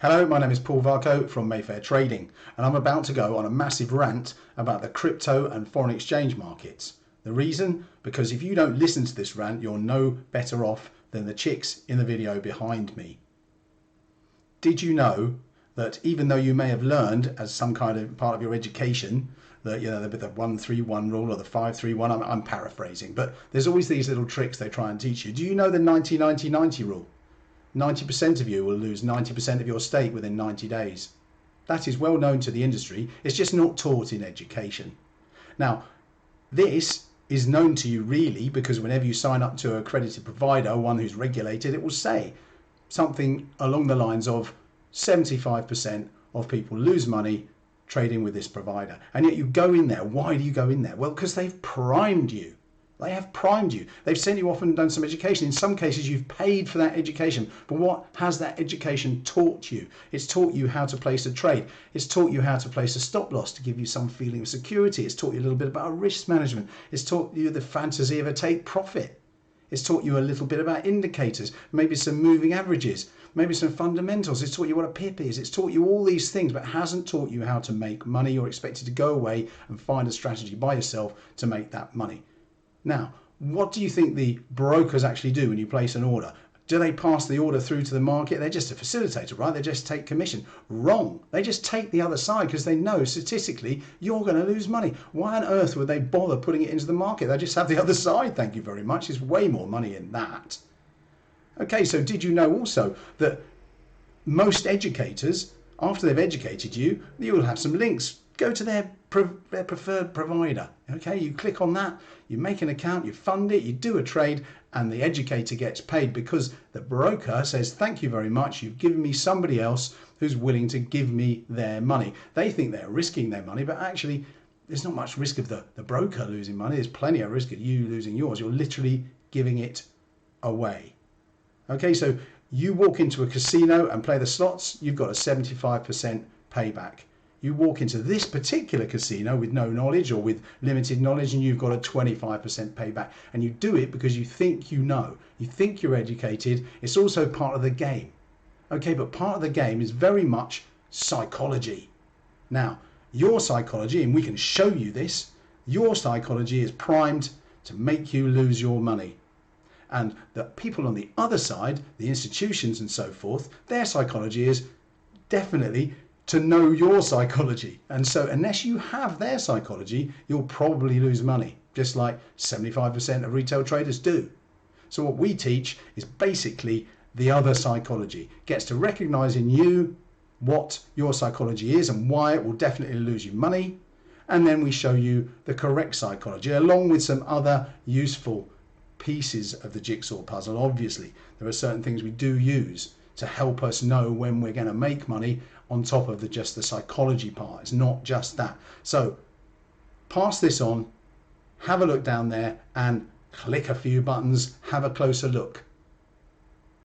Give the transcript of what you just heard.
Hello, my name is Paul Varco from Mayfair Trading, and I'm about to go on a massive rant about the crypto and foreign exchange markets. The reason? Because if you don't listen to this rant, you're no better off than the chicks in the video behind me. Did you know that even though you may have learned as some kind of part of your education that, you know, the 131 rule or the 531, I'm paraphrasing, but there's always these little tricks they try and teach you. Do you know the 90-90-90 rule? 90% of you will lose 90% of your stake within 90 days. That is well known to the industry. It's just not taught in education. Now, this is known to you really because whenever you sign up to an accredited provider, one who's regulated, it will say something along the lines of 75% of people lose money trading with this provider. And yet you go in there. Why do you go in there? Well, because they've primed you. They have primed you. They've sent you off and done some education. In some cases, you've paid for that education. But what has that education taught you? It's taught you how to place a trade. It's taught you how to place a stop loss to give you some feeling of security. It's taught you a little bit about risk management. It's taught you the fantasy of a take profit. It's taught you a little bit about indicators, maybe some moving averages, maybe some fundamentals. It's taught you what a pip is. It's taught you all these things, but hasn't taught you how to make money. You're expected to go away and find a strategy by yourself to make that money. Now, what do you think the brokers actually do when you place an order? Do they pass the order through to the market? They're just a facilitator, right? They just take commission. Wrong. They just take the other side because they know statistically you're going to lose money. Why on earth would they bother putting it into the market? They just have the other side, thank you very much. There's way more money in that. Okay, so did you know also that most educators, after they've educated you, you'll have some links. Go to their preferred provider. Okay, you click on that, you make an account, you fund it, you do a trade, and the educator gets paid because the broker says, thank you very much, you've given me somebody else who's willing to give me their money. They think they're risking their money, but actually there's not much risk of the broker losing money. There's plenty of risk of you losing yours. You're literally giving it away. Okay, so you walk into a casino and play the slots, you've got a 75% payback. You walk into this particular casino with no knowledge or with limited knowledge and you've got a 25% payback. And you do it because you think you know. You think you're educated. It's also part of the game. Okay, but part of the game is very much psychology. Now, your psychology, and we can show you this, your psychology is primed to make you lose your money. And the people on the other side, the institutions and so forth, their psychology is definitely to know your psychology. And so unless you have their psychology, you'll probably lose money, just like 75% of retail traders do. So what we teach is basically the other psychology. Gets to recognize in you what your psychology is and why it will definitely lose you money. And then we show you the correct psychology along with some other useful pieces of the jigsaw puzzle. Obviously, there are certain things we do use to help us know when we're going to make money on top of just the psychology part. It's not just that. So pass this on, have a look down there and click a few buttons, have a closer look.